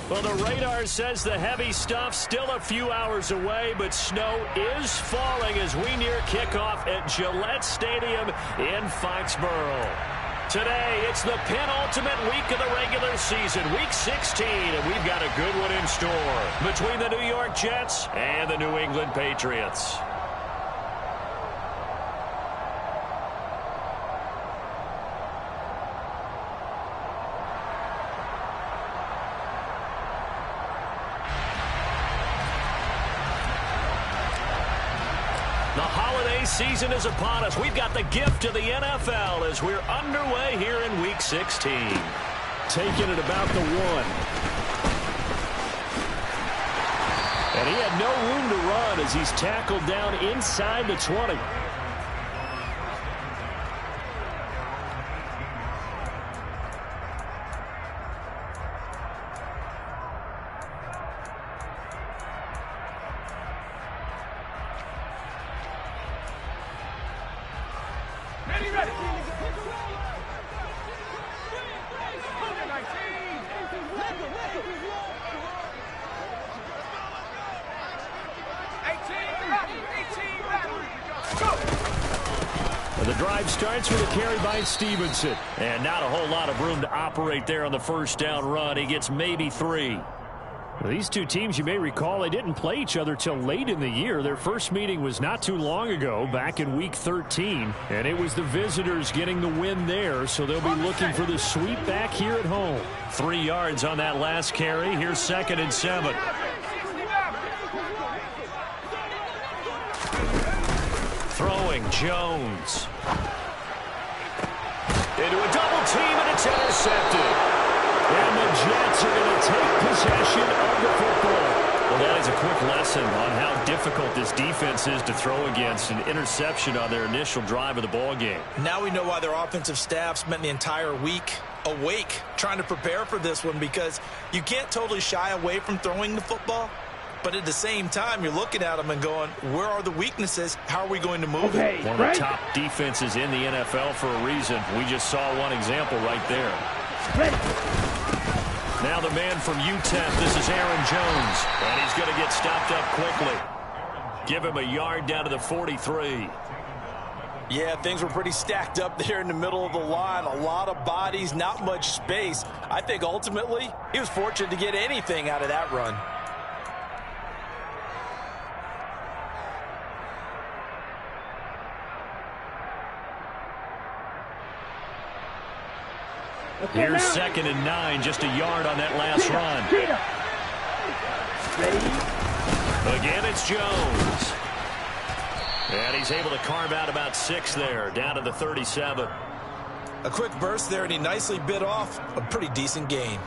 Well, the radar says the heavy stuff still a few hours away, but snow is falling as we near kickoff at Gillette Stadium in Foxborough. Today, it's the penultimate week of the regular season, week 16, and we've got a good one in store between the New York Jets and the New England Patriots. The holiday season is upon us. We've got the gift of the NFL as we're underway here in Week 16. Taking it about the 1. And he had no room to run as he's tackled down inside the 20. The drive starts with a carry by Stevenson. And not a whole lot of room to operate there on the first down run. He gets maybe 3. Well, these two teams, you may recall, they didn't play each other till late in the year. Their first meeting was not too long ago, back in Week 13. And it was the visitors getting the win there, so they'll be looking for the sweep back here at home. 3 yards on that last carry. Here's 2nd and 7. Throwing Jones. Into a double team, and it's intercepted. And the Jets are going to take possession of the football. Well, that is a quick lesson on how difficult this defense is to throw against. An interception on their initial drive of the ball game. Now we know why their offensive staff spent the entire week awake trying to prepare for this one, because you can't totally shy away from throwing the football. But at the same time, you're looking at them and going, where are the weaknesses? How are we going to move it? One of the top defenses in the NFL for a reason. We just saw one example right there. Now the man from UTEP, this is Aaron Jones. And he's going to get stopped up quickly. Give him a yard down to the 43. Yeah, things were pretty stacked up there in the middle of the line. A lot of bodies, not much space. I think ultimately he was fortunate to get anything out of that run. Here's 2nd and 9, just a yard on that last run. Again, it's Jones. And he's able to carve out about 6 there, down to the 37. A quick burst there, and he nicely bit off a pretty decent gain.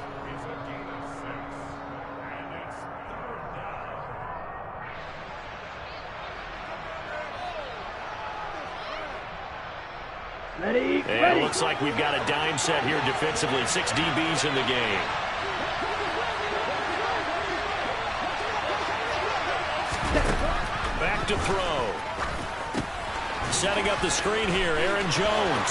And it looks like we've got a dime set here defensively. 6 DBs in the game. Back to throw. Setting up the screen here, Aaron Jones.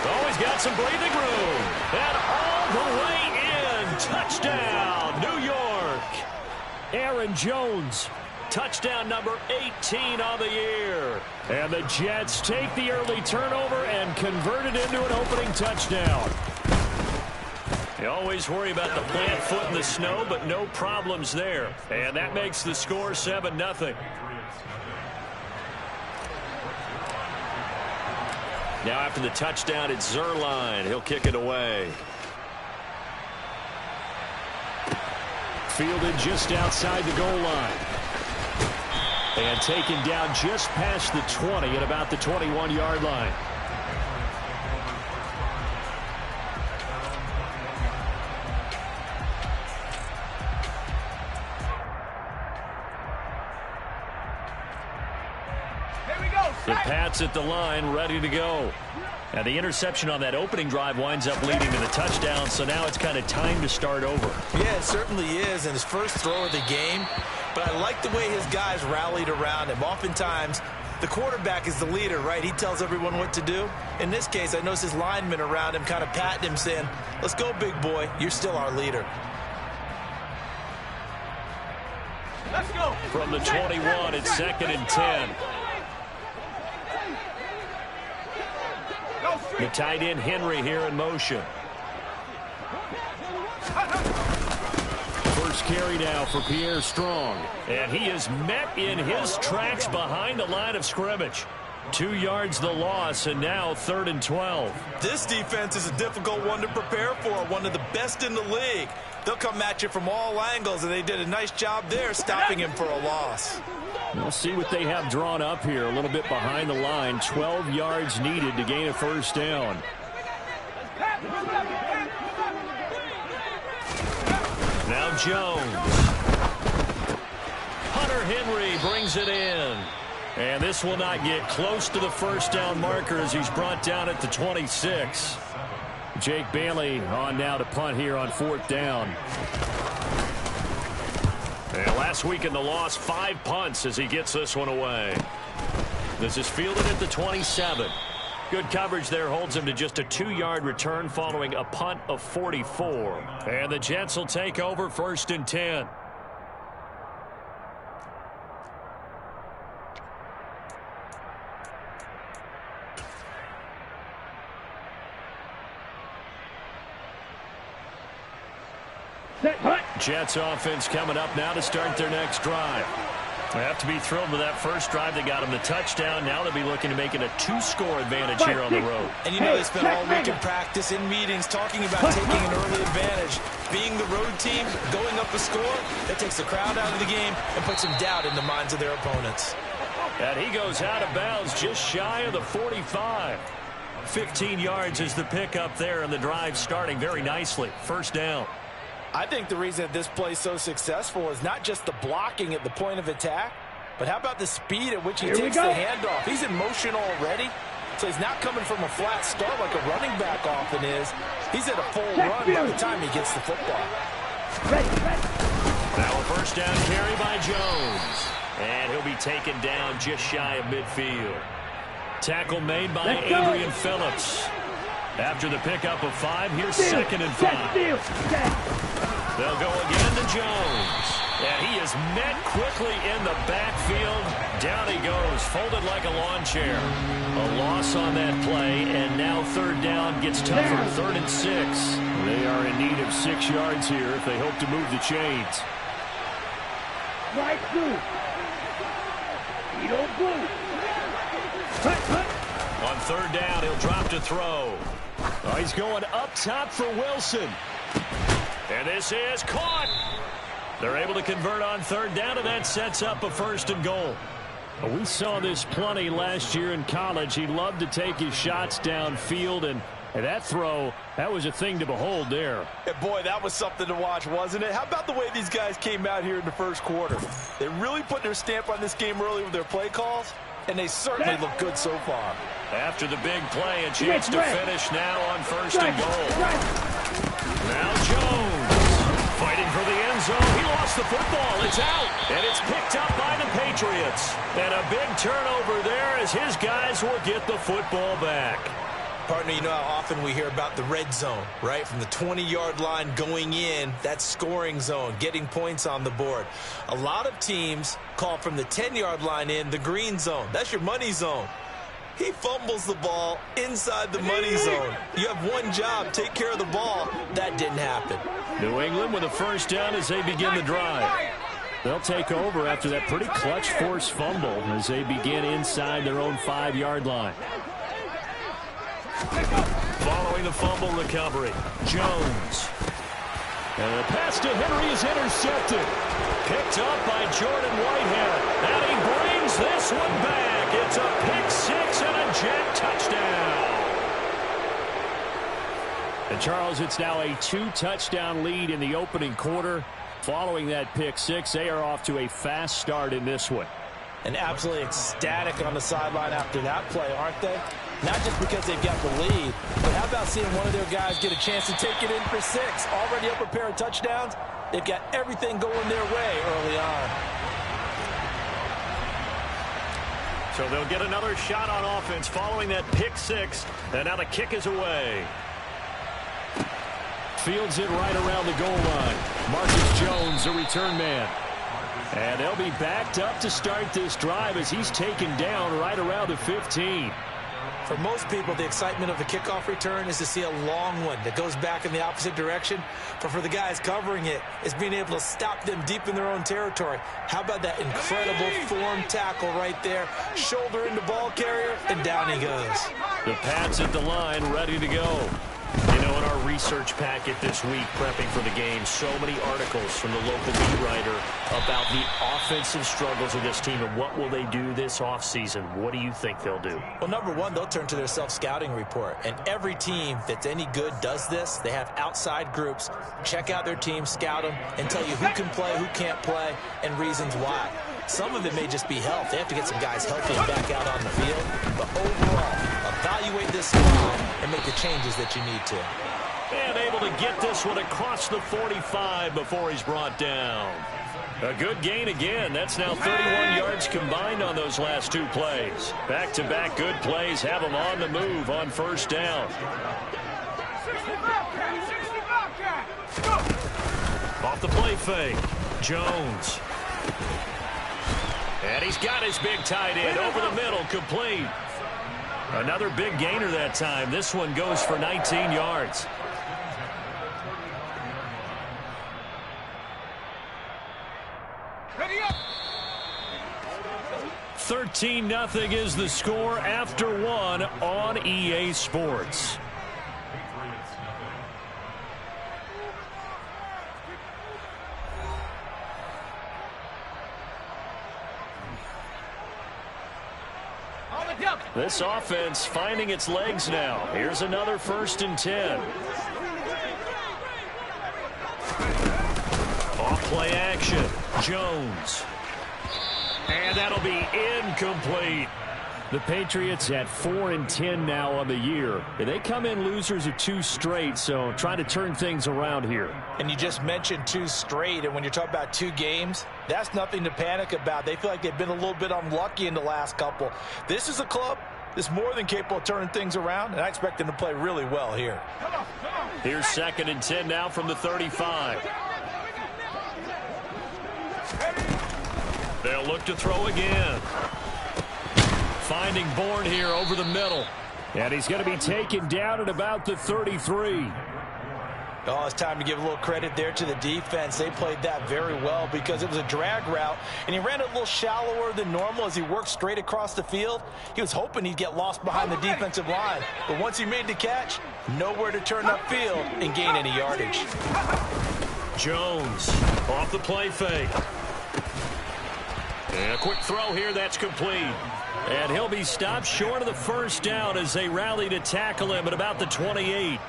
Oh, he's got some breathing room. And all the way in. Touchdown, New York. Aaron Jones. Touchdown number 18 on the year. And the Jets take the early turnover and convert it into an opening touchdown. You always worry about the plant foot in the snow, but no problems there. And that makes the score 7-0. Now after the touchdown, it's Zerline. He'll kick it away. Fielded just outside the goal line. And taken down just past the 20 at about the 21-yard line. The Pats at the line, ready to go. Now the interception on that opening drive winds up leading to the touchdown, so now it's kind of time to start over. Yeah, it certainly is, and his first throw of the game. But I like the way his guys rallied around him. Oftentimes, the quarterback is the leader, right? He tells everyone what to do. In this case, I noticed his linemen around him kind of patting him, saying, let's go, big boy. You're still our leader. from the 21. It's 2nd and 10. The tight end Henry here in motion. First carry now for Pierre Strong. And he is met in his tracks behind the line of scrimmage. 2 yards the loss, and now 3rd and 12. This defense is a difficult one to prepare for, one of the best in the league. They'll come at you from all angles, and they did a nice job there stopping him for a loss. We'll see what they have drawn up here. A little bit behind the line. 12 yards needed to gain a first down. Now Jones. Hunter Henry brings it in. And this will not get close to the first down marker as he's brought down at the 26. Jake Bailey on now to punt here on 4th down. And last week in the loss, 5 punts as he gets this one away. This is fielded at the 27. Good coverage there holds him to just a 2-yard return following a punt of 44. And the Jets will take over 1st and 10. Jets offense coming up now to start their next drive. They have to be thrilled with that first drive. They got them the touchdown. Now they'll be looking to make it a 2-score advantage here on the road. And you know they spent all week in practice, in meetings, talking about taking an early advantage. Being the road team, going up a score, that takes the crowd out of the game and puts some doubt in the minds of their opponents. And he goes out of bounds just shy of the 45. 15 yards is the pickup there, and the drive starting very nicely. First down. I think the reason that this play is so successful is not just the blocking at the point of attack, but how about the speed at which he takes the handoff? He's in motion already, so he's not coming from a flat start like a running back often is. He's at a full run by the time he gets the football. Now a first down carry by Jones. And he'll be taken down just shy of midfield. Tackle made by Adrian Phillips. After the pickup of 5, here's 2nd and 5. They'll go again to Jones. And he is met quickly in the backfield. Down he goes, folded like a lawn chair. A loss on that play, and now 3rd down gets tougher. 3rd and 6. They are in need of 6 yards here if they hope to move the chains. Right through. You don't blue. On 3rd down, he'll drop to throw. Oh, he's going up top for Wilson. And this is caught. They're able to convert on 3rd down, and that sets up a 1st and goal. Well, we saw this plenty last year in college. He loved to take his shots downfield, and that throw, that was a thing to behold there. And boy, that was something to watch, wasn't it? How about the way these guys came out here in the first quarter? They really put their stamp on this game early with their play calls, and they certainly look good so far. After the big play, a chance to finish now on 1st and goal. Now Jones fighting for the end zone. He lost the football. It's out. And it's picked up by the Patriots. And a big turnover there as his guys will get the football back. Partner, you know how often we hear about the red zone, right? From the 20-yard line going in, that scoring zone, getting points on the board. A lot of teams call from the 10-yard line in the green zone. That's your money zone. He fumbles the ball inside the money zone. You have one job, take care of the ball. That didn't happen. New England with a first down as they begin the drive. They'll take over after that pretty clutch forced fumble as they begin inside their own 5-yard line. Following the fumble recovery, Jones. And the pass to Henry is intercepted. Picked up by Jordan Whitehead. And he brings this one back. It's a pick 6 and a Jet touchdown. And Charles, it's now a 2-touchdown lead in the opening quarter. Following that pick 6, they are off to a fast start in this one. And absolutely ecstatic on the sideline after that play, aren't they? Not just because they've got the lead, but how about seeing one of their guys get a chance to take it in for 6? Already up a pair of touchdowns. They've got everything going their way early on. So they'll get another shot on offense following that pick 6. And now the kick is away. Fields it right around the goal line. Marcus Jones, the return man. And they'll be backed up to start this drive as he's taken down right around the 15. For most people, the excitement of a kickoff return is to see a long one that goes back in the opposite direction. But for the guys covering it, it's being able to stop them deep in their own territory. How about that incredible form tackle right there? Shoulder into ball carrier, and down he goes. The Pats at the line, ready to go. You know, in our research packet this week, prepping for the game, so many articles from the local beat writer about the offensive struggles of this team and what will they do this offseason. What do you think they'll do? Well, number one, they'll turn to their self-scouting report. And every team that's any good does this. They have outside groups, check out their team, scout them, and tell you who can play, who can't play, and reasons why. Some of it may just be health. They have to get some guys healthy and back out on the field. But overall, evaluate this squad and make the changes that you need to. And able to get this one across the 45 before he's brought down. A good gain again. That's now 31 yards combined on those last two plays. Back-to-back good plays have them on the move on first down. Off the play fake. Jones. And he's got his big tight end over the middle, complete. Another big gainer that time. This one goes for 19 yards. Ready up. 13-0 is the score after one on EA Sports. This offense finding its legs now. Here's another 1st and 10. Off play action. Jones. And that'll be incomplete. The Patriots at 4-10 now on the year. They come in losers of 2 straight, so trying to turn things around here. And you just mentioned 2 straight, and when you're talking about 2 games, that's nothing to panic about. They feel like they've been a little bit unlucky in the last couple. This is a club that's more than capable of turning things around, and I expect them to play really well here. Here's 2nd and 10 now from the 35. They'll look to throw again. Finding Bourne here over the middle. And he's going to be taken down at about the 33. Oh, it's time to give a little credit there to the defense. They played that very well because it was a drag route, and he ran it a little shallower than normal as he worked straight across the field. He was hoping he'd get lost behind the defensive line, but once he made the catch, nowhere to turn upfield and gain any yardage. Jones off the play fake. And a quick throw here that's complete. And he'll be stopped short of the first down as they rally to tackle him at about the 28.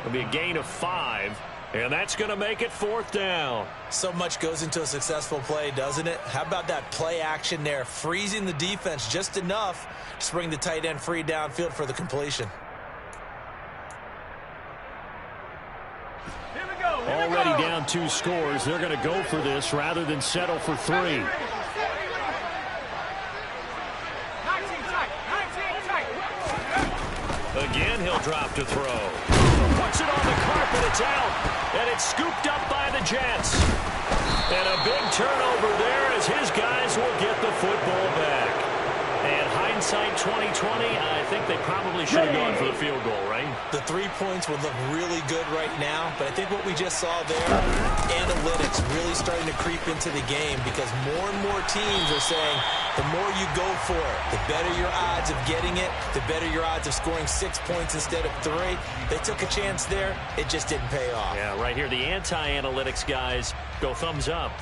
It'll be a gain of 5, and that's going to make it 4th down. So much goes into a successful play, doesn't it? How about that play action there, freezing the defense just enough to bring the tight end free downfield for the completion. Already down 2 scores. They're going to go for this rather than settle for 3. Again, he'll drop to throw. Puts it on the carpet. It's out. And it's scooped up by the Jets. And a big turnover there as his guys will get the football back. And hindsight 2020, I think they probably should have gone for the field goal, right? The 3 points would look really good right now, but I think what we just saw there, analytics really starting to creep into the game because more and more teams are saying the more you go for it, the better your odds of getting it, the better your odds of scoring 6 points instead of 3. They took a chance there. It just didn't pay off. Yeah, right here, the anti-analytics guys go thumbs up.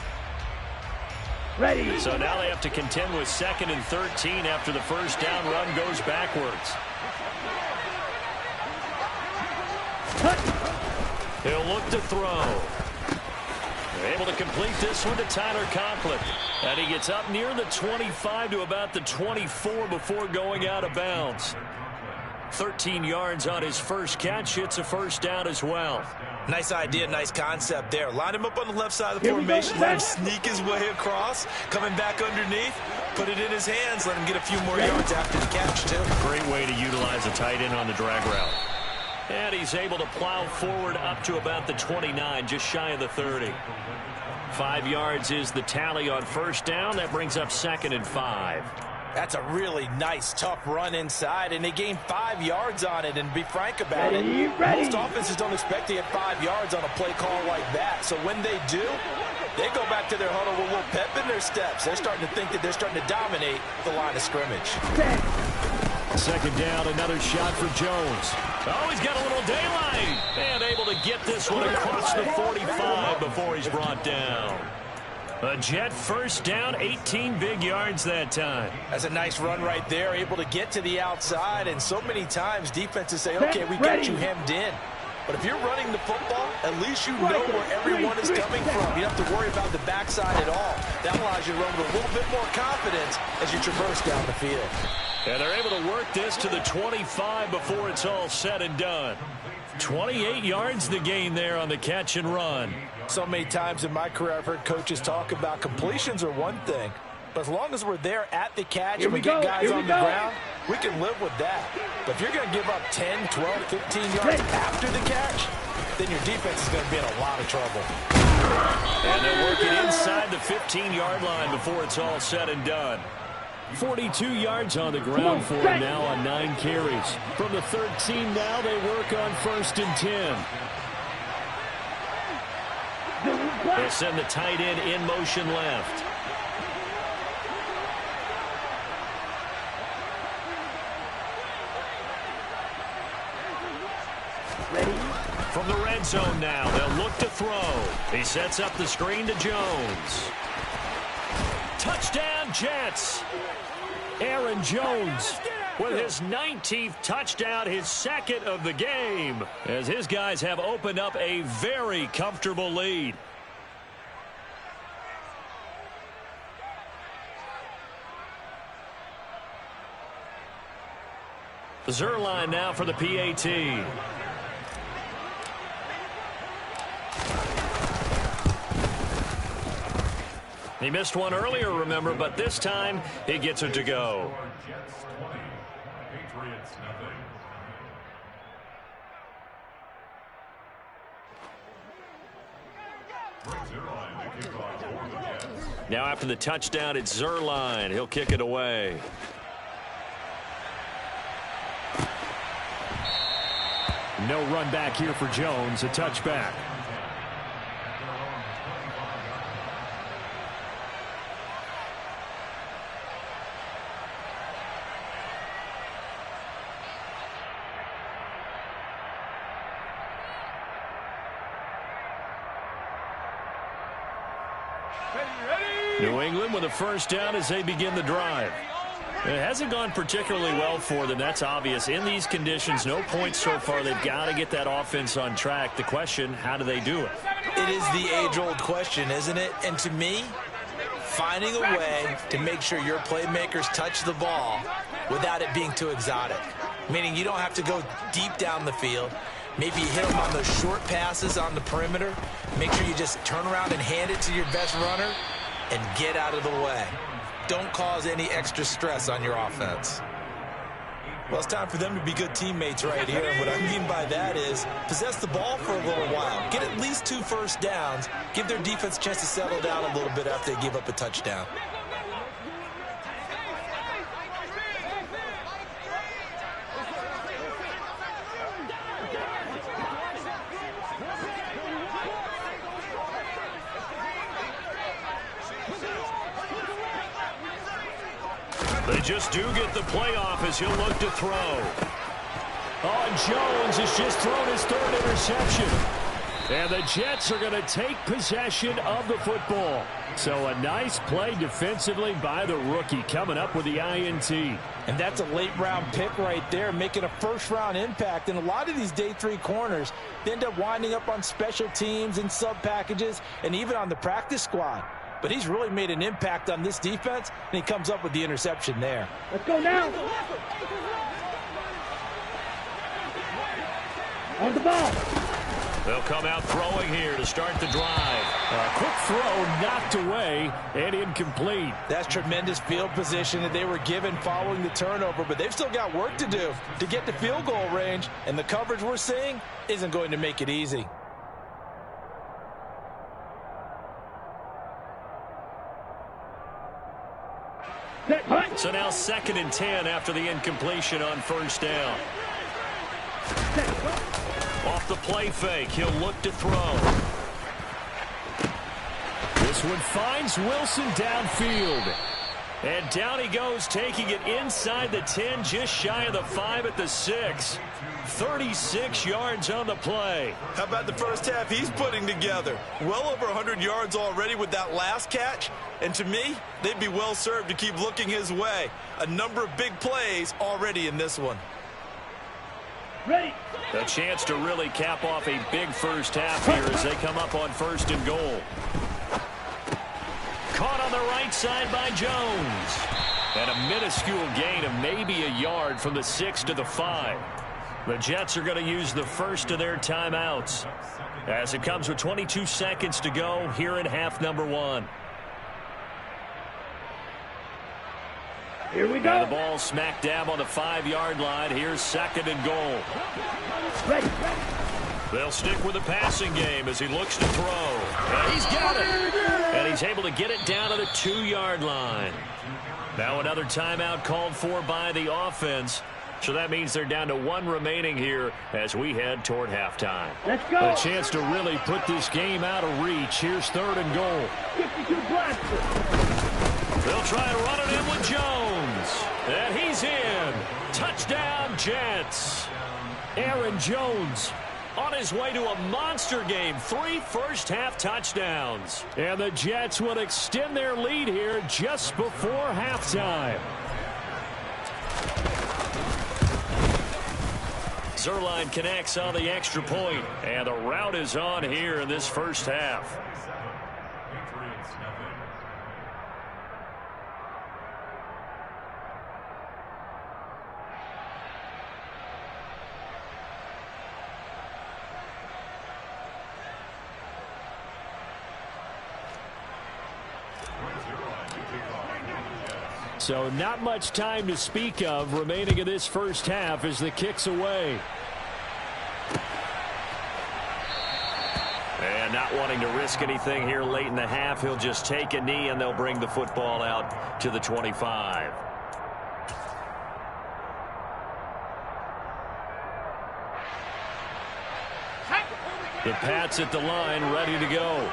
Ready. So now they have to contend with 2nd and 13 after the first down run goes backwards. He'll look to throw. They're able to complete this one to Tyler Conklin. And he gets up near the 25 to about the 24 before going out of bounds. 13 yards on his first catch. It's a first down as well. Nice idea, nice concept there. Line him up on the left side of the formation. Let him sneak his way across. Coming back underneath. Put it in his hands. Let him get a few more yards after the catch, too. Great way to utilize a tight end on the drag route. And he's able to plow forward up to about the 29, just shy of the 30. 5 yards is the tally on first down. That brings up 2nd and 5. That's a really nice, tough run inside, and they gained 5 yards on it. And be frank about it, most offenses don't expect to get 5 yards on a play call like that. So when they do, they go back to their huddle with a little pep in their steps. They're starting to think that they're starting to dominate the line of scrimmage. 2nd down, another shot for Jones. Oh, he's got a little daylight. And able to get this one across the 45 before he's brought down. A Jet first down, 18 big yards that time. That's a nice run right there, able to get to the outside. And so many times defenses say, okay, we got you hemmed in. But if you're running the football, at least you know where everyone is coming from. You don't have to worry about the backside at all. That allows you to run with a little bit more confidence as you traverse down the field. And they're able to work this to the 25 before it's all said and done. 28 yards the gain there on the catch and run. So many times in my career, I've heard coaches talk about completions are one thing. But as long as we're there at the catch and we get guys on the ground, we can live with that. But if you're going to give up 10, 12, 15 yards after the catch, then your defense is going to be in a lot of trouble. And they'll work it inside the 15-yard line before it's all said and done. 42 yards on the ground for him now on 9 carries. From the 13 now, they work on 1st and 10. They'll send the tight end in motion left. From the red zone now, they'll look to throw. He sets up the screen to Jones. Touchdown, Jets. Aaron Jones with his 19th touchdown, his 2nd of the game, as his guys have opened up a very comfortable lead. Zerline now for the PAT. He missed one earlier, remember, but this time he gets it to go. Now after the touchdown, it's Zerline. He'll kick it away. No run back here for Jones, a touchback. New England with a first down as they begin the drive. It hasn't gone particularly well for them. That's obvious. In these conditions, no points so far. They've got to get that offense on track. The question, how do they do it? It is the age-old question, isn't it? And to me, finding a way to make sure your playmakers touch the ball without it being too exotic. Meaning you don't have to go deep down the field. Maybe hit them on those short passes on the perimeter. Make sure you just turn around and hand it to your best runner and get out of the way. Don't cause any extra stress on your offense. Well, it's time for them to be good teammates right here. And what I mean by that is possess the ball for a little while. Get at least 2 first downs. Give their defense a chance to settle down a little bit after they give up a touchdown. They just do get the playoff as he'll look to throw. Oh, Jones has just thrown his 3rd interception. And the Jets are going to take possession of the football. So a nice play defensively by the rookie coming up with the INT. And that's a late-round pick right there, making a first-round impact. And a lot of these day 3 corners, they end up winding up on special teams and sub-packages and even on the practice squad. But he's really made an impact on this defense, and he comes up with the interception there. Let's go now. On the ball. They'll come out throwing here to start the drive. A quick throw knocked away and incomplete. That's tremendous field position that they were given following the turnover, but they've still got work to do to get to field goal range, and the coverage we're seeing isn't going to make it easy. So now 2nd and 10 after the incompletion on first down. Off the play fake, he'll look to throw. This one finds Wilson downfield. And down he goes, taking it inside the 10, just shy of the 5 at the 6. 36 yards on the play. How about the first half he's putting together? Well over 100 yards already with that last catch. And to me, they'd be well served to keep looking his way. A number of big plays already in this one. Ready. A chance to really cap off a big first half here as they come up on 1st and goal. Caught on the right side by Jones. And a minuscule gain of maybe a yard from the 6 to the 5. The Jets are going to use the first of their timeouts as it comes with 22 seconds to go here in half number 1. Here we go. And the ball smack dab on the 5-yard line. Here's 2nd and goal. Ready. They'll stick with the passing game as he looks to throw. And he's got it. And he's able to get it down to the 2-yard line. Now another timeout called for by the offense. So that means they're down to 1 remaining here as we head toward halftime. Let's go. A chance to really put this game out of reach. Here's 3rd and goal. 52 blaster. They'll try and run it in with Jones. And he's in. Touchdown, Jets. Aaron Jones on his way to a monster game. 3 first-half touchdowns. And the Jets will extend their lead here just before halftime. Zerline connects on the extra point, and the route is on here in this first half. So not much time to speak of remaining in this first half as the kick's away. And not wanting to risk anything here late in the half, he'll just take a knee and they'll bring the football out to the 25. The Pats at the line, ready to go.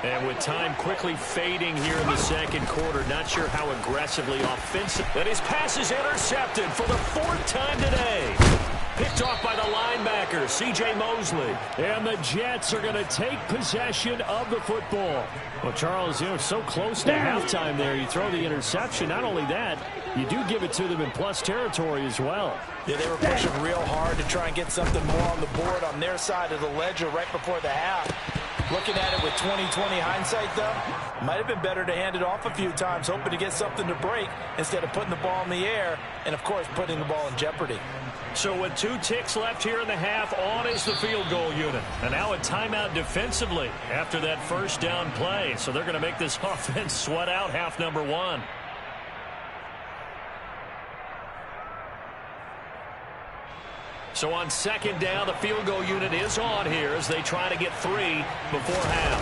And with time quickly fading here in the second quarter, not sure how aggressively offensive. And his pass is intercepted for the 4th time today. Picked off by the linebacker, C.J. Mosley. And the Jets are going to take possession of the football. Well, Charles, you know, so close to halftime there. You throw the interception. Not only that, you do give it to them in plus territory as well. Yeah, they were pushing real hard to try and get something more on the board on their side of the ledger right before the half. Looking at it with 20/20 hindsight, though, might have been better to hand it off a few times, hoping to get something to break instead of putting the ball in the air and, of course, putting the ball in jeopardy. So with 2 ticks left here in the half, on is the field goal unit. And now a timeout defensively after that first down play. So they're going to make this offense sweat out half number 1. So on 2nd down, the field goal unit is on here as they try to get 3 before half.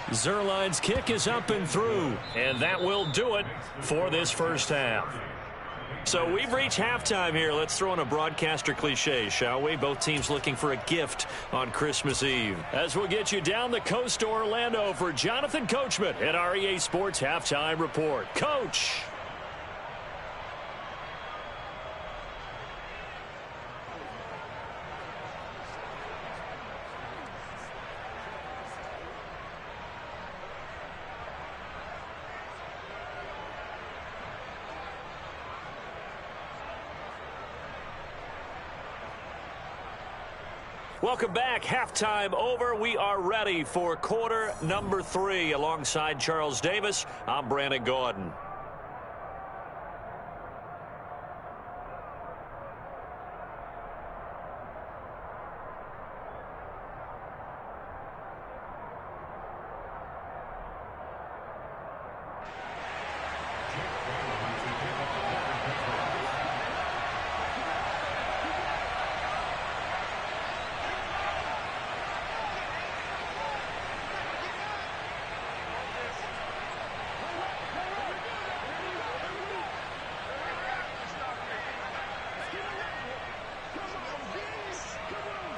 Zerline's kick is up and through, and that will do it for this first half. So we've reached halftime here. Let's throw in a broadcaster cliche, shall we? Both teams looking for a gift on Christmas Eve. As we'll get you down the coast to Orlando for Jonathan Coachman at our EA Sports Halftime Report. Coach! Welcome back. Halftime over. We are ready for quarter number 3. Alongside Charles Davis, I'm Brandon Gordon.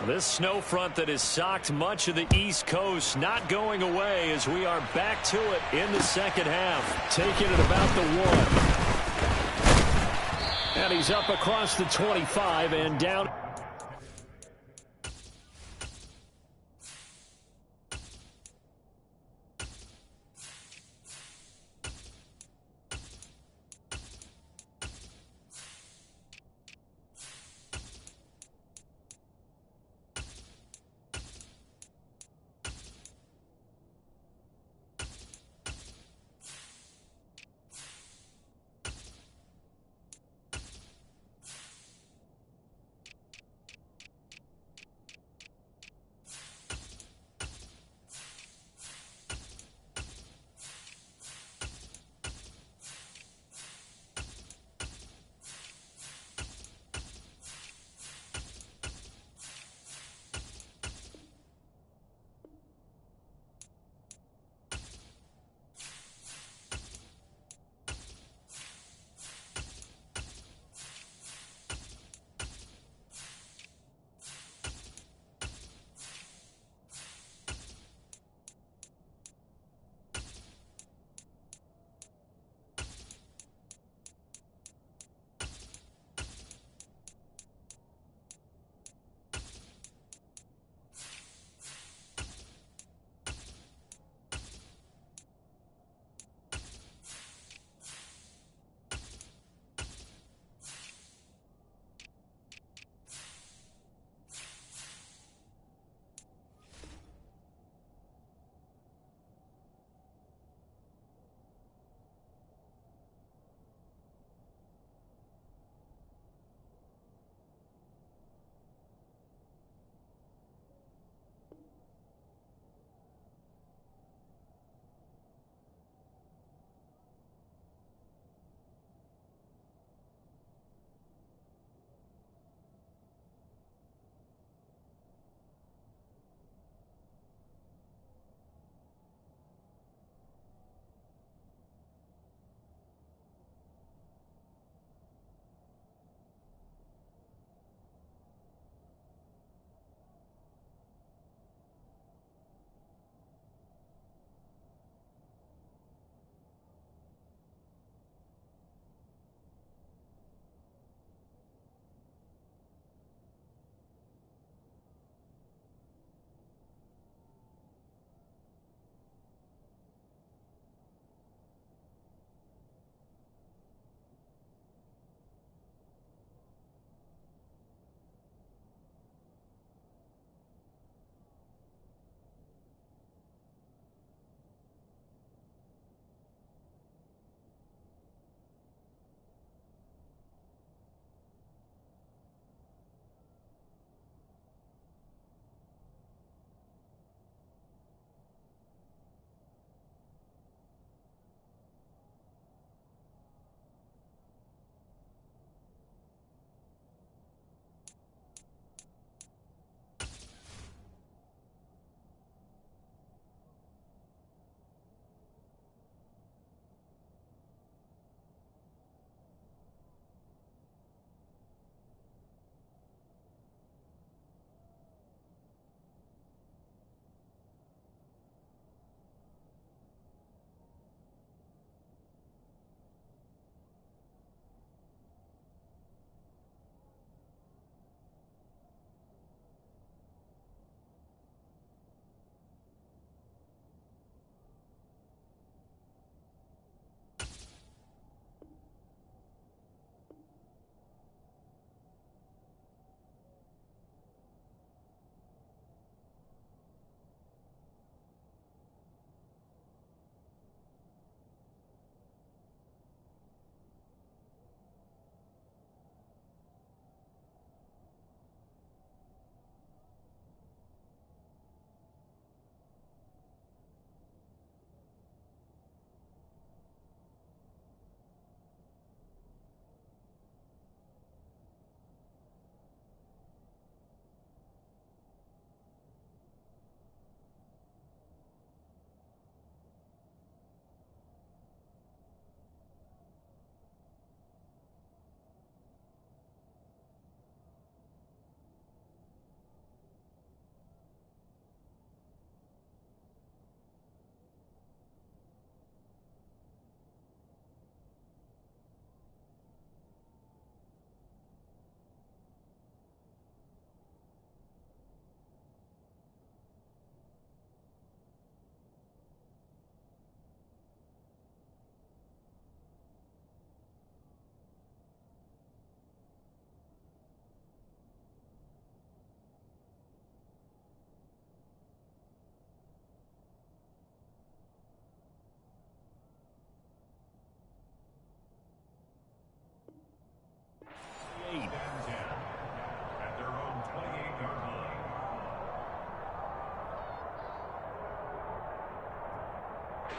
This snow front that has socked much of the East Coast not going away as we are back to it in the second half. Taking it about the 1. And he's up across the 25 and down.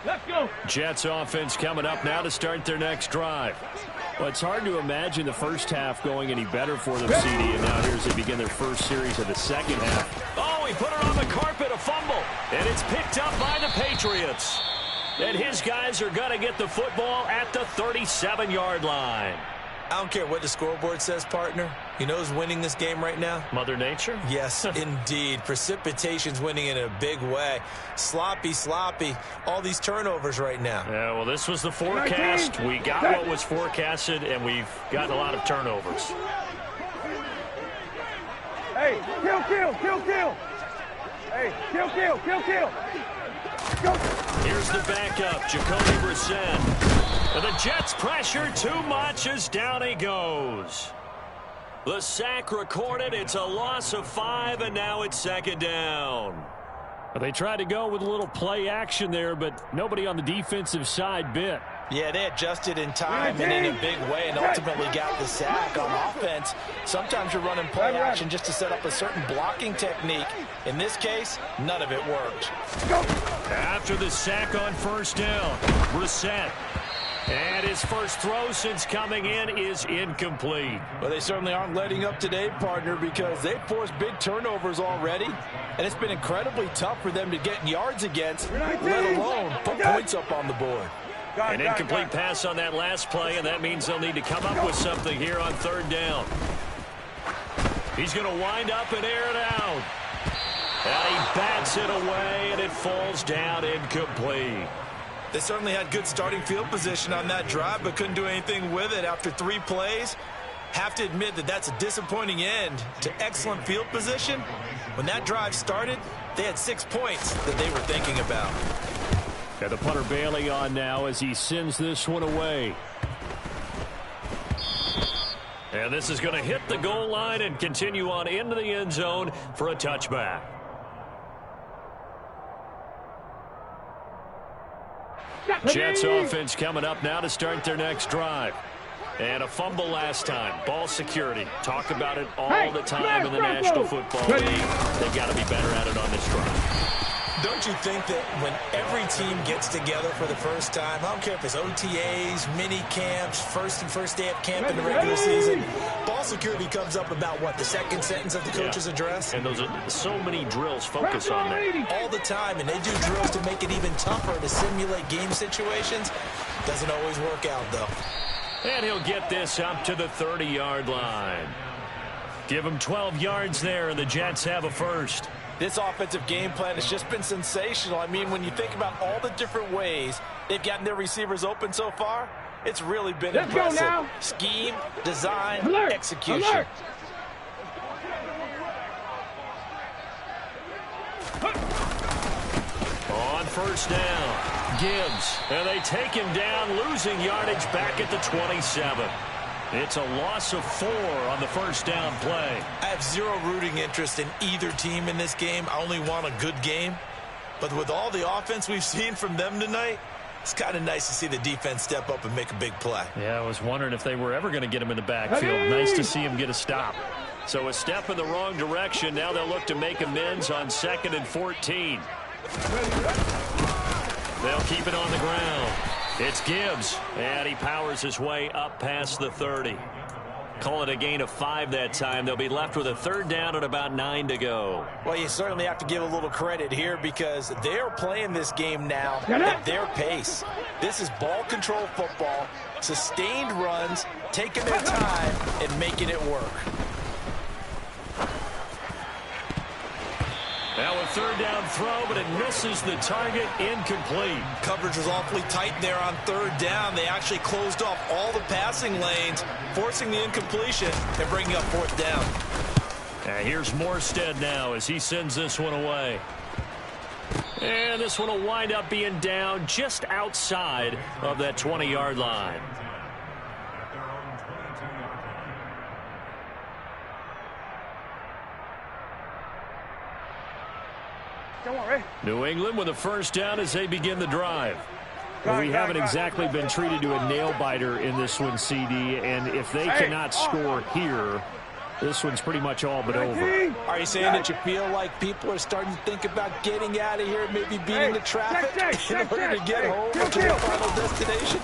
Let's go. Jets offense coming up now to start their next drive. Well, it's hard to imagine the first half going any better for them, CD, and now here's they begin their first series of the second half. Oh, he put it on the carpet, a fumble, and it's picked up by the Patriots. And his guys are going to get the football at the 37-yard line. I don't care what the scoreboard says, partner. You know who's winning this game right now? Mother Nature? Yes, indeed. Precipitation's winning in a big way. Sloppy, sloppy. All these turnovers right now. Yeah, well, this was the forecast. We got what was forecasted, and we've gotten a lot of turnovers. Hey, kill, kill, kill, kill. Hey, kill, kill, kill, kill. Go. Here's the backup, Jacoby Brissett. And the Jets pressure too much as down he goes. The sack recorded. It's a loss of 5, and now it's second down. They tried to go with a little play action there, but nobody on the defensive side bit. Yeah, they adjusted in time and in a big way and ultimately got the sack. On offense, sometimes you're running play action just to set up a certain blocking technique. In this case, none of it worked. After the sack on first down, Brissett. And his first throw since coming in is incomplete. Well, they certainly aren't letting up today, partner, because they've forced big turnovers already. And it's been incredibly tough for them to get yards against, let alone put points up on the board. An incomplete pass on that last play, and that means they'll need to come up with something here on third down. He's going to wind up and air it out. And he bats it away, and it falls down incomplete. They certainly had good starting field position on that drive, but couldn't do anything with it after 3 plays. Have to admit that that's a disappointing end to excellent field position. When that drive started, they had 6 points that they were thinking about. Got the punter Bailey on now as he sends this one away. And this is going to hit the goal line and continue on into the end zone for a touchback. Jets offense coming up now to start their next drive. And a fumble last time. Ball security. Talk about it all the time in the National Football League. They've got to be better at it on this drive. Don't you think that when every team gets together for the first time, I don't care if it's OTAs, mini camps, first day of camp in the regular season, ball security comes up about, what, the second sentence of the coach's address? And those are so many drills focus on that. All the time, and they do drills to make it even tougher to simulate game situations. Doesn't always work out, though. And he'll get this up to the 30-yard line. Give him 12 yards there, and the Jets have a first. This offensive game plan has just been sensational. I mean, when you think about all the different ways they've gotten their receivers open so far, it's really been impressive. Go now. Scheme, design, execution. Alert. On first down, Gibbs. And they take him down, losing yardage back at the 27. It's a loss of 4 on the first down play. I have zero rooting interest in either team in this game. I only want a good game. But with all the offense we've seen from them tonight, it's kind of nice to see the defense step up and make a big play. Yeah, I was wondering if they were ever going to get him in the backfield. Nice to see him get a stop. So a step in the wrong direction. Now they'll look to make amends on 2nd and 14. They'll keep it on the ground. It's Gibbs, and he powers his way up past the 30. Call it a gain of 5 that time. They'll be left with a third down and about 9 to go. Well, you certainly have to give a little credit here because they're playing this game now at their pace. This is ball control football, sustained runs, taking their time, and making it work. Now a third down throw, but it misses the target, incomplete. Coverage was awfully tight there on third down. They actually closed off all the passing lanes, forcing the incompletion and bringing up fourth down. Here's Morstead now as he sends this one away. And this one will wind up being down just outside of that 20-yard line. New England with a first down as they begin the drive. Well, we haven't exactly been treated to a nail-biter in this one, CD, and if they cannot score here, This one's pretty much all but over. Are you saying that you feel like people are starting to think about getting out of here, maybe beating the traffic in order to get home to their final destination?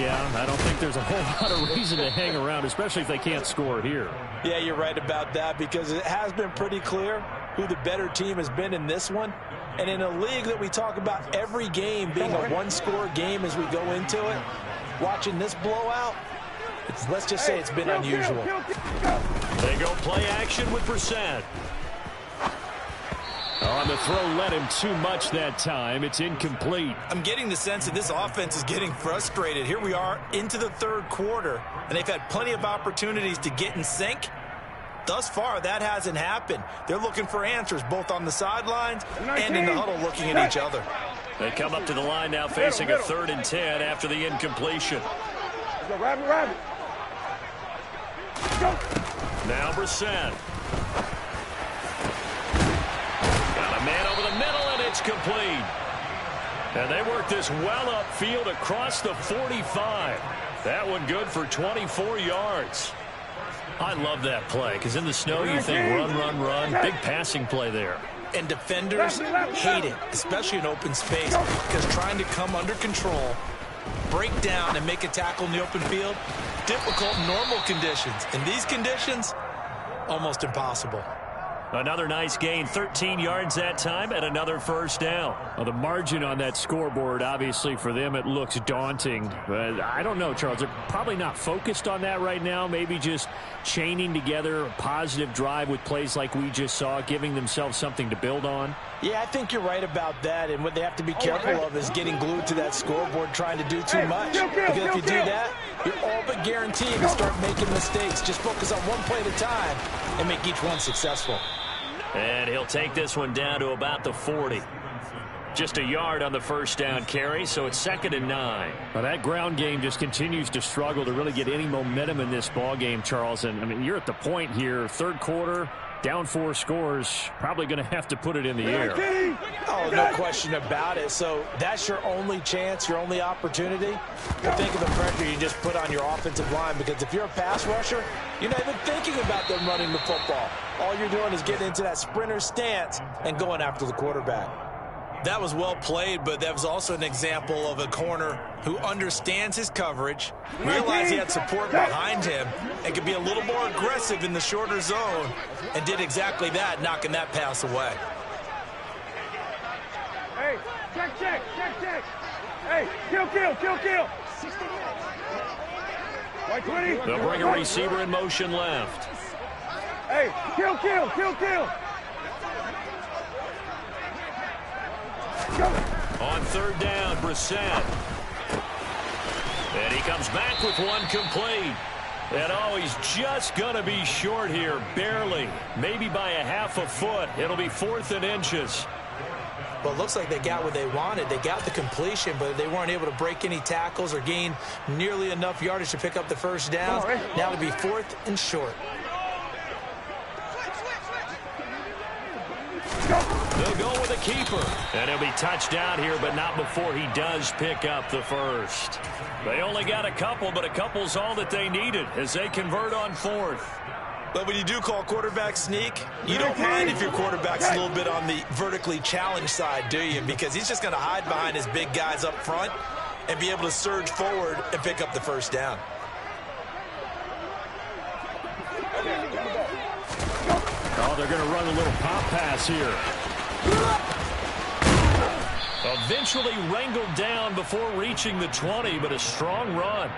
Yeah, I don't think there's a whole lot of reason to hang around, especially if they can't score here. Yeah, you're right about that, because it has been pretty clear who the better team has been in this one. And in a league that we talk about every game being a one-score game as we go into it, watching this blowout, let's just say it's been unusual. They go play action with Brissett. On the throw, led him too much that time. It's incomplete. I'm getting the sense that this offense is getting frustrated. Here we are into the third quarter, and they've had plenty of opportunities to get in sync. Thus far, that hasn't happened. They're looking for answers both on the sidelines and in the huddle looking at each other. They come up to the line now facing a 3rd and 10 after the incompletion. Rabbit. Go. Now Brissett. Got a man over the middle, and it's complete. And they work this well upfield across the 45. That one good for 24 yards. I love that play, because in the snow you think run. Big passing play there. And defenders hate it, especially in open space, because trying to come under control, break down, and make a tackle in the open field, difficult in normal conditions. In these conditions, almost impossible. Another nice gain, 13 yards that time, and another first down. Well, the margin on that scoreboard, obviously, for them, it looks daunting. But I don't know, Charles. They're probably not focused on that right now. Maybe just chaining together a positive drive with plays like we just saw, giving themselves something to build on. Yeah, I think you're right about that. And what they have to be careful of is getting glued to that scoreboard trying to do too much. Because if you do that, you're all but guaranteed to start making mistakes. Just focus on one play at a time and make each one successful. And he'll take this one down to about the 40. Just a yard on the first down carry, so it's 2nd and 9. Well, that ground game just continues to struggle to really get any momentum in this ball game, Charles. And I mean, you're at the point here, third quarter, down 4 scores, probably going to have to put it in the air. Oh, no question about it. So that's your only chance, your only opportunity. But think of the pressure you just put on your offensive line, because if you're a pass rusher, you're not even thinking about them running the football. All you're doing is getting into that sprinter stance and going after the quarterback. That was well played, but that was also an example of a corner who understands his coverage, realized he had support behind him, and could be a little more aggressive in the shorter zone, and did exactly that, knocking that pass away. Hey, check. Hey, kill. White 20. They'll bring a receiver in motion left. Hey, kill. On 3rd down, Brissett. And he comes back with one complete. And oh, he's just going to be short here, barely. Maybe by a half a foot. It'll be 4th and inches. Well, it looks like they got what they wanted. They got the completion, but they weren't able to break any tackles or gain nearly enough yardage to pick up the first down. Now it'll be 4th and short. They'll go with a keeper. And he'll be touched down here, but not before he does pick up the first. They only got a couple, but a couple's all that they needed as they convert on 4th. But when you do call quarterback sneak, you don't mind if your quarterback's a little bit on the vertically challenged side, do you? Because he's just going to hide behind his big guys up front and be able to surge forward and pick up the first down. Oh, they're going to run a little pop pass here. Eventually wrangled down before reaching the 20, but a strong run.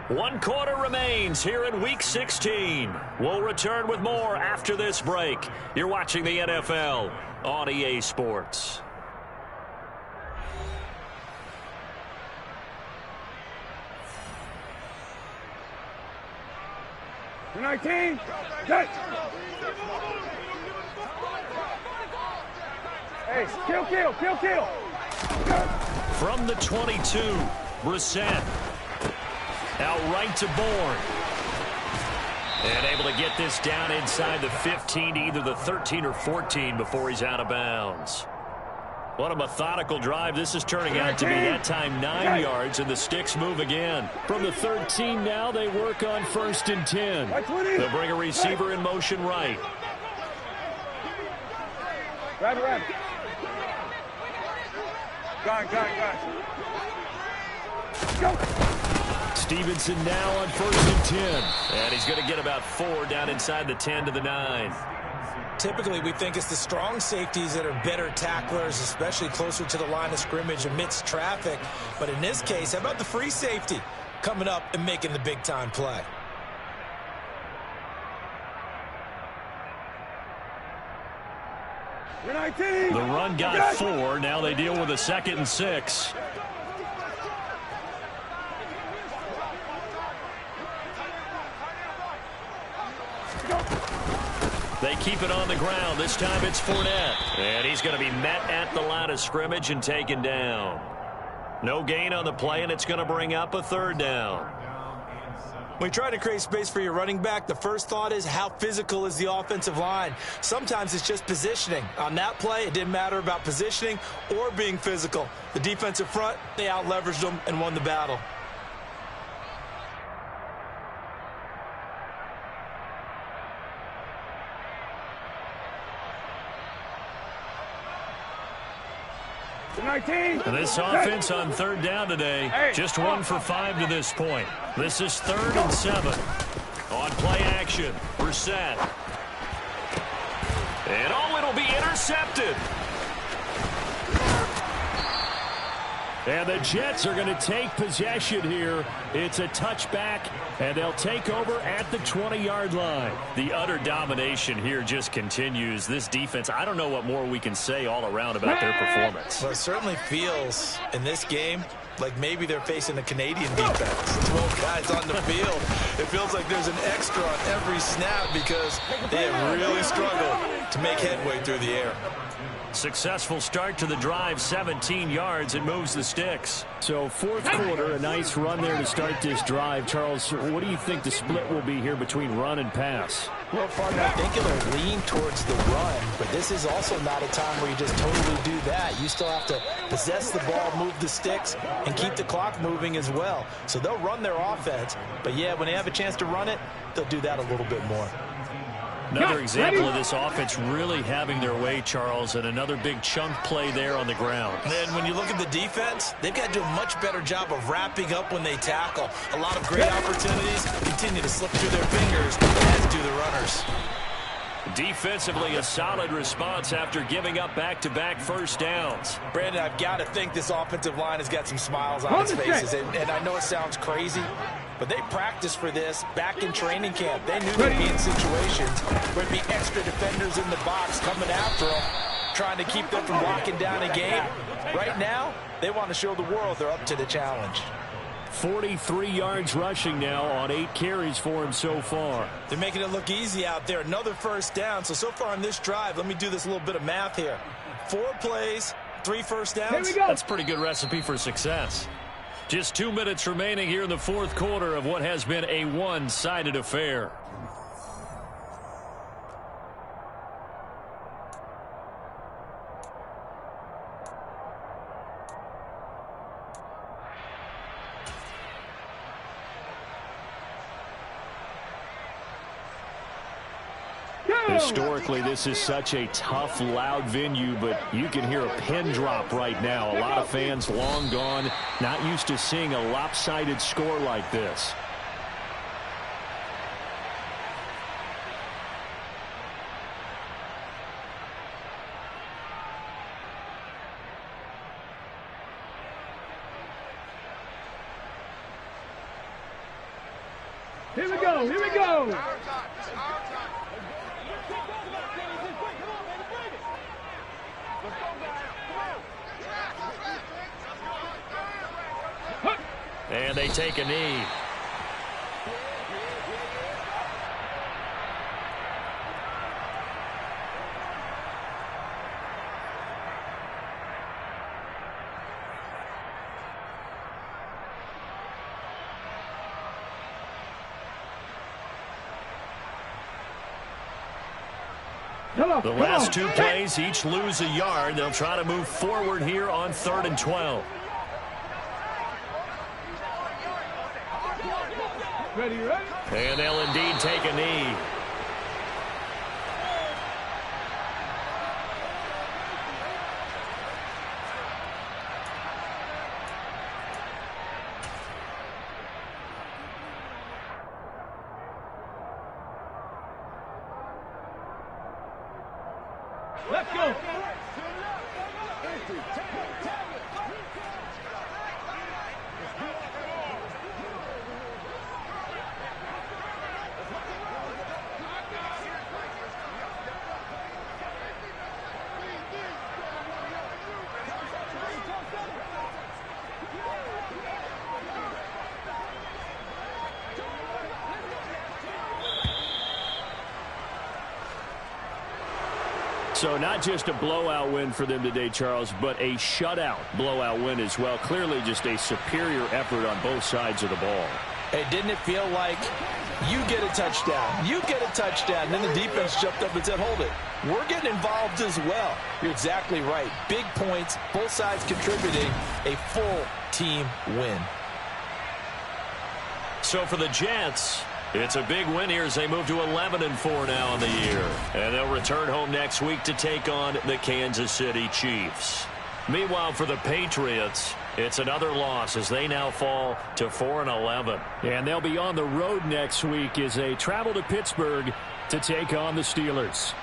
One quarter remains here in Week 16. We'll return with more after this break. You're watching the NFL on EA Sports. You're 19. Good. Hey, kill. From the 22, Brissett. Out right to Bourne. And able to get this down inside the 15, either the 13 or 14 before he's out of bounds. What a methodical drive. This is turning out to be that time 9 yards, and the sticks move again. From the 13 now, they work on 1st and 10. They'll bring a receiver in motion right. Grab it. Go. Stevenson now on 1st and 10. And he's going to get about 4 down inside the 10 to the 9. Typically, we think it's the strong safeties that are better tacklers, especially closer to the line of scrimmage amidst traffic. But in this case, how about the free safety coming up and making the big-time play? The run got 4. Now they deal with a 2nd and 6. They keep it on the ground. This time it's Fournette. And he's going to be met at the line of scrimmage and taken down. No gain on the play, and it's going to bring up a 3rd down. When you try to create space for your running back, the first thought is how physical is the offensive line. Sometimes it's just positioning. On that play, it didn't matter about positioning or being physical. The defensive front, they out-leveraged them and won the battle. And this offense on 3rd down today, just 1 for 5 to this point. This is 3rd and 7. On play action, Brissett. And it'll be intercepted. And the Jets are going to take possession here. It's a touchback, and they'll take over at the 20-yard line. The utter domination here just continues. This defense, I don't know what more we can say all around about their performance. Well, it certainly feels in this game like maybe they're facing a Canadian defense. 12 guys on the field. It feels like there's an extra on every snap because they have really struggled to make headway through the air. Successful start to the drive, 17 yards, and moves the sticks. So 4th quarter, a nice run there to start this drive. Charles, what do you think the split will be here between run and pass? Well, Farmer, I think it'll lean towards the run, but this is also not a time where you just totally do that. You still have to possess the ball, move the sticks, and keep the clock moving as well. So they'll run their offense, but yeah, when they have a chance to run it, they'll do that a little bit more. Another example of this offense really having their way, Charles, and another big chunk play there on the ground. And then when you look at the defense, they've got to do a much better job of wrapping up when they tackle. A lot of great opportunities continue to slip through their fingers, as do the runners. Defensively, a solid response after giving up back-to-back first downs. Brandon, I've got to think this offensive line has got some smiles on its faces. And I know it sounds crazy, but they practiced for this back in training camp. They knew they'd be in situations where there'd be extra defenders in the box coming after them, trying to keep them from locking down a game. Right now, they want to show the world they're up to the challenge. 43 yards rushing now on 8 carries for him so far. They're making it look easy out there. Another first down. So far on this drive, let me do this little bit of math here. 4 plays, 3 first downs. Here we go. That's a pretty good recipe for success. Just 2 minutes remaining here in the 4th quarter of what has been a one-sided affair. Historically, this is such a tough, loud venue, but you can hear a pin drop right now. A lot of fans long gone, not used to seeing a lopsided score like this. Here we go. Here we go. And they take a knee. The last two plays each lose a yard. They'll try to move forward here on 3rd and 12. Ready? And they'll indeed take a knee. Let's go. So not just a blowout win for them today, Charles, but a shutout blowout win as well. Clearly just a superior effort on both sides of the ball. Hey, didn't it feel like you get a touchdown, you get a touchdown, and then the defense jumped up and said, hold it. We're getting involved as well. You're exactly right. Big points, both sides contributing, a full team win. So for the Jets, it's a big win here as they move to 11-4 now in the year. And they'll return home next week to take on the Kansas City Chiefs. Meanwhile, for the Patriots, it's another loss as they now fall to 4-11. And they'll be on the road next week as they travel to Pittsburgh to take on the Steelers.